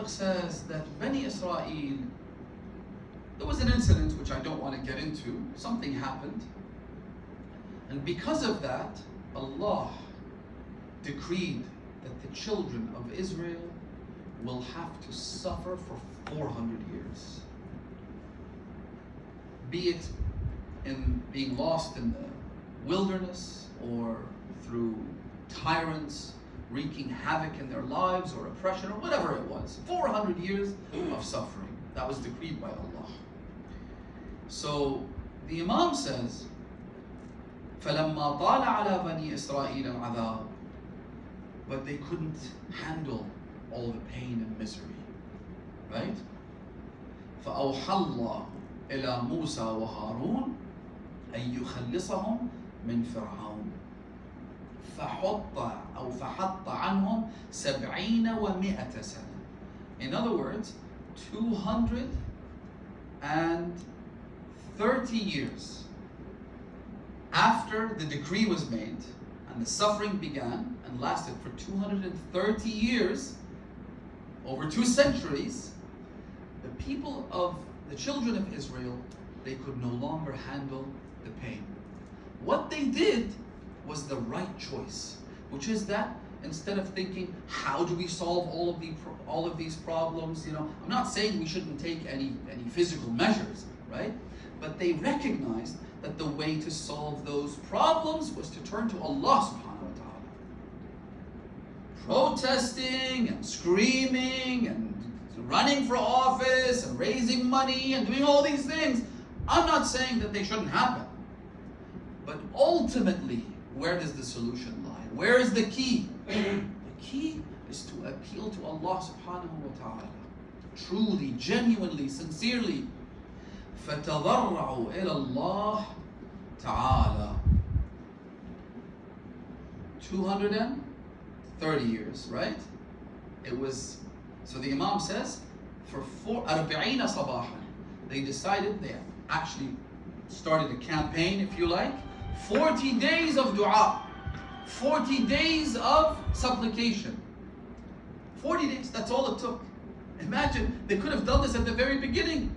Sadiq says that Bani Israel, there was an incident which I don't want to get into. Something happened. And because of that, Allah decreed that the children of Israel will have to suffer for 400 years. Be it in being lost in the wilderness or through tyrants wreaking havoc in their lives or oppression or whatever it was. 400 years of suffering. That was decreed by Allah. So the Imam says, فَلَمَّا طَالَ عَلَى بَنِي إِسْرَائِيلَ الْعَذَابِ, but they couldn't handle all the pain and misery. Right? فَأَوْحَى اللَّهُ إِلَى مُوسَى وَهَارُونَ أَن يُخَلِّصَهُم مِّن فِرْعَوْنَ فَحَطَّ عَنْهُمْ 70 ومئة سنة. In other words, 230 years after the decree was made and the suffering began and lasted for 230 years, over 2 centuries, the people of the children of Israel, they could no longer handle the pain. What they did was the right choice, which is that instead of thinking, how do we solve all of these problems? I'm not saying we shouldn't take any physical measures, right? But they recognized that the way to solve those problems was to turn to Allah subhanahu wa ta'ala. Protesting and screaming and running for office and raising money and doing all these things, I'm not saying that they shouldn't happen. But ultimately, where does the solution lie? Where is the key? The key is to appeal to Allah subhanahu wa ta'ala. Truly, genuinely, sincerely. فَتَضَرَّعُوا إِلَى اللَّهِ تَعَالَى. 230 years, right? It was, so the Imam says, for 40 صباحا, they decided, they actually started a campaign, if you like, 40 days of dua, 40 days of supplication. 40 days, that's all it took. Imagine, they could have done this at the very beginning,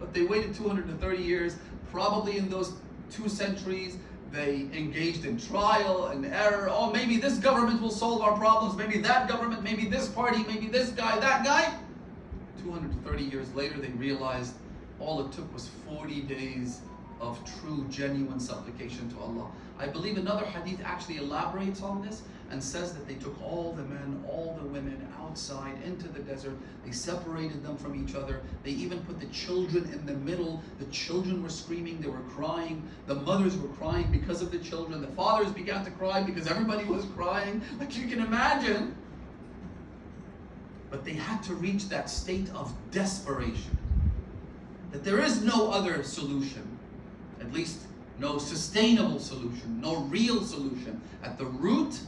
but they waited 230 years. Probably in those 2 centuries, they engaged in trial and error. Oh, maybe this government will solve our problems, maybe that government, maybe this party, maybe this guy, that guy. 230 years later, they realized all it took was 40 days of true, genuine supplication to Allah. I believe another hadith actually elaborates on this and says that they took all the men, all the women outside into the desert. They separated them from each other. They even put the children in the middle. The children were screaming, they were crying. The mothers were crying because of the children. The fathers began to cry because everybody was crying. Like you can imagine. But they had to reach that state of desperation. That there is no other solution. At least no sustainable solution, no real solution at the root,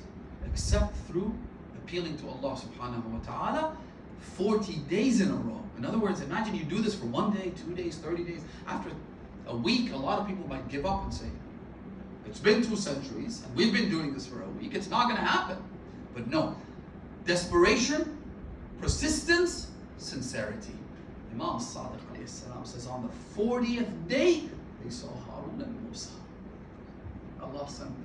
except through appealing to Allah subhanahu wa ta'ala 40 days in a row. In other words, imagine you do this for 1 day, 2 days, 30 days. After a week, a lot of people might give up and say, it's been 2 centuries and we've been doing this for a week, it's not going to happen. But no, desperation, persistence, sincerity. Imam Sadiq alayhi salam says on the 40th day, they saw Harun and Musa. Allah sent them.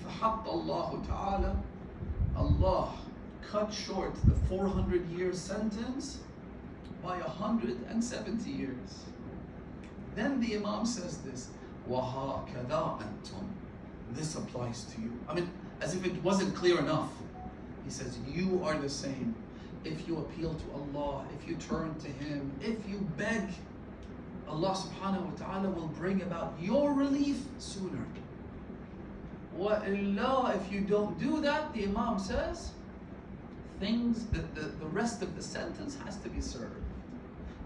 فَحَطَّ اللَّهُ تَعَالَى, Allah cut short the 400-year sentence by 170 years. Then the Imam says this, وَهَكَذَا أَنْتُمْ. This applies to you. I mean, as if it wasn't clear enough. He says, you are the same. If you appeal to Allah, if you turn to Him, if you beg, Allah subhanahu wa ta'ala will bring about your relief sooner. وَإِلَّا, if you don't do that, the Imam says, the rest of the sentence has to be served.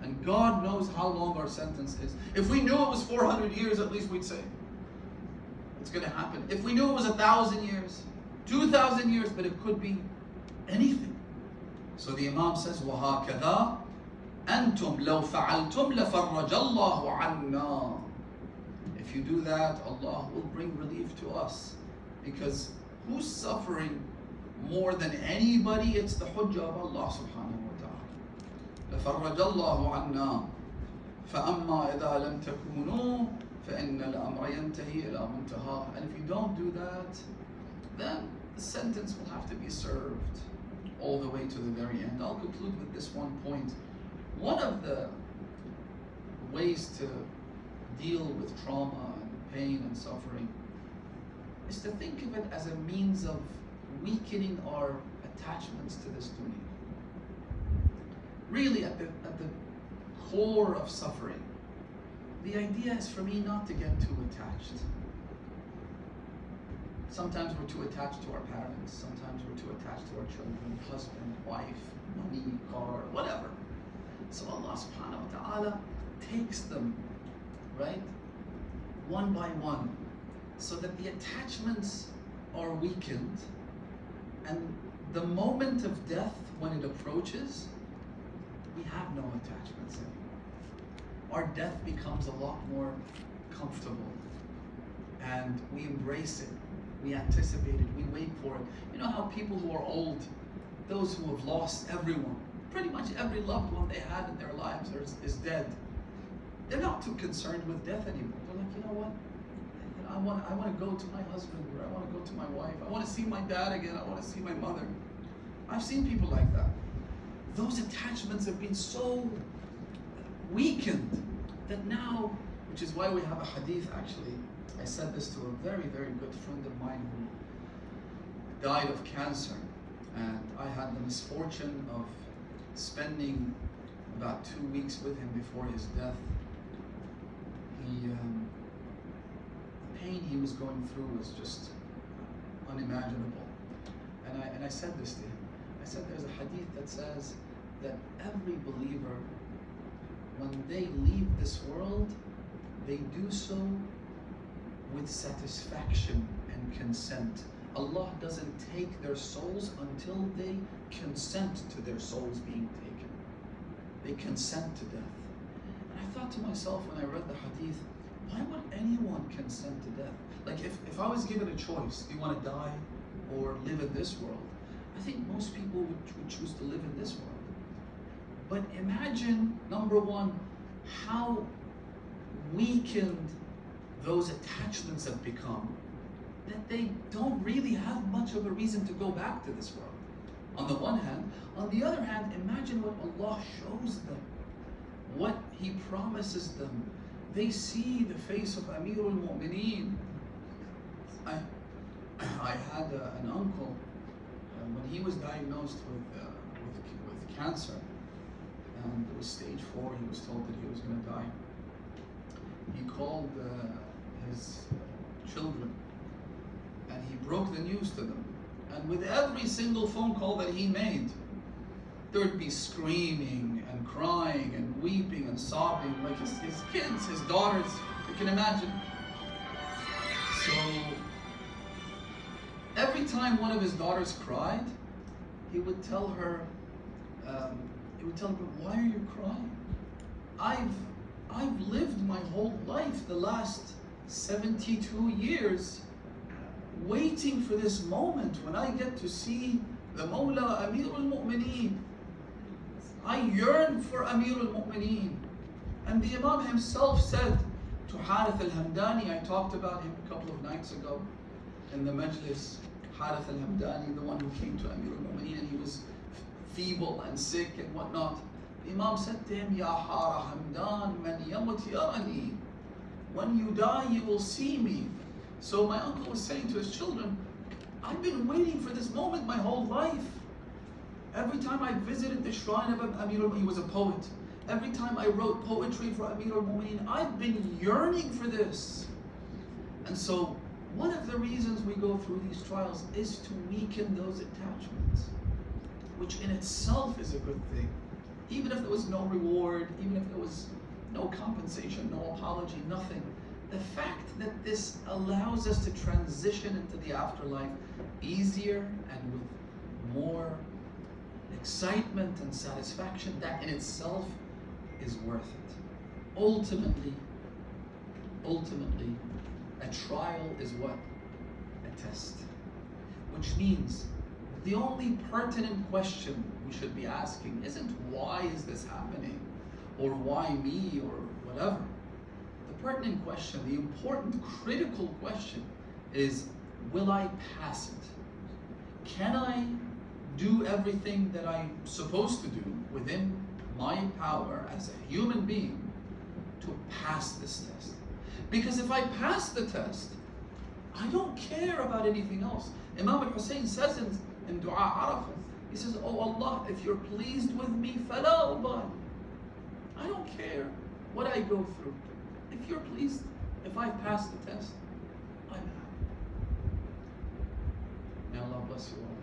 And God knows how long our sentence is. If we knew it was 400 years, at least we'd say, it's going to happen. If we knew it was 1,000 years, 2,000 years, but it could be anything. So the Imam says, وَهَكَذَا أَنْتُمْ لَوْ فَعَلْتُمْ لَفَرَّجَ اللَّهُ عَنَّا. If you do that, Allah will bring relief to us. Because who's suffering more than anybody? It's the hujjah of Allah subhanahu wa ta'ala. فرج الله عنا فأما إذا لم تكونوا فإن الأمر ينتهي إلى منتهاه. And if you don't do that, then the sentence will have to be served all the way to the very end. I'll conclude with this one point. One of the ways to deal with trauma and pain and suffering is to think of it as a means of weakening our attachments to this dunya. Really, at the core of suffering, the idea is for me not to get too attached. Sometimes we're too attached to our parents, sometimes we're too attached to our children, husband, wife, money, car, whatever. So Allah subhanahu wa ta'ala takes them, right, one by one, so that the attachments are weakened, and the moment of death, when it approaches, we have no attachments anymore. Our death becomes a lot more comfortable, and we embrace it, we anticipate it, we wait for it. You know how people who are old, those who have lost everyone, pretty much every loved one they had in their lives is dead. They're not too concerned with death anymore. They're like, you know what? I want to go to my husband, or I want to go to my wife. I want to see my dad again. I want to see my mother. I've seen people like that. Those attachments have been so weakened that now, which is why we have a hadith actually. I said this to a very, very good friend of mine who died of cancer. And I had the misfortune of spending about 2 weeks with him before his death. The pain he was going through was just unimaginable. And I said this to him. I said there's a hadith that says that every believer, when they leave this world, they do so with satisfaction and consent. Allah doesn't take their souls until they consent to their souls being taken. They consent to death. And I thought to myself when I read the hadith, why would anyone consent to death? Like if I was given a choice, do you want to die or live in this world? I think most people would choose to live in this world. But imagine, number one, how weakened those attachments have become, that they don't really have much of a reason to go back to this world. On the one hand. On the other hand, imagine what Allah shows them, what He promises them. They see the face of Amirul Mu'mineen. I had an uncle, when he was diagnosed with cancer, and it was stage 4, he was told that he was going to die. He called his children, and he broke the news to them. And with every single phone call that he made, there would be screaming and crying and weeping and sobbing, like his kids, his daughters, you can imagine. So every time one of his daughters cried, he would tell her, why are you crying? I've lived my whole life, the last 72 years, waiting for this moment when I get to see the Mawla Amirul Mu'mineen. I yearn for Amirul Mu'mineen. And the Imam himself said to Harith al-Hamdani, I talked about him a couple of nights ago in the Majlis, Harith al-Hamdani, the one who came to Amirul Mu'mineen, and he was feeble and sick and whatnot. The Imam said to him, Ya Hara Hamdan, man yamut yarani. When you die, you will see me. So my uncle was saying to his children, I've been waiting for this moment my whole life. Every time I visited the shrine of Amirul Mu'mineen, he was a poet. Every time I wrote poetry for Amirul Mu'mineen, I've been yearning for this. And so one of the reasons we go through these trials is to weaken those attachments, which in itself is a good thing. Even if there was no reward, even if there was no compensation, no apology, nothing. The fact that this allows us to transition into the afterlife easier and with more excitement and satisfaction, that in itself is worth it. Ultimately, a trial is what? A test. Which means the only pertinent question we should be asking isn't why is this is happening, or why me, or whatever. The pertinent question, the important, critical question is, will I pass it? Can I do everything that I'm supposed to do within my power as a human being to pass this test? Because if I pass the test, I don't care about anything else. Imam al-Hussein says in Dua Arafah, he says, oh Allah, if you're pleased with me, fala ubali. I don't care what I go through. If you're pleased, if I pass the test, I'm happy. May Allah bless you all.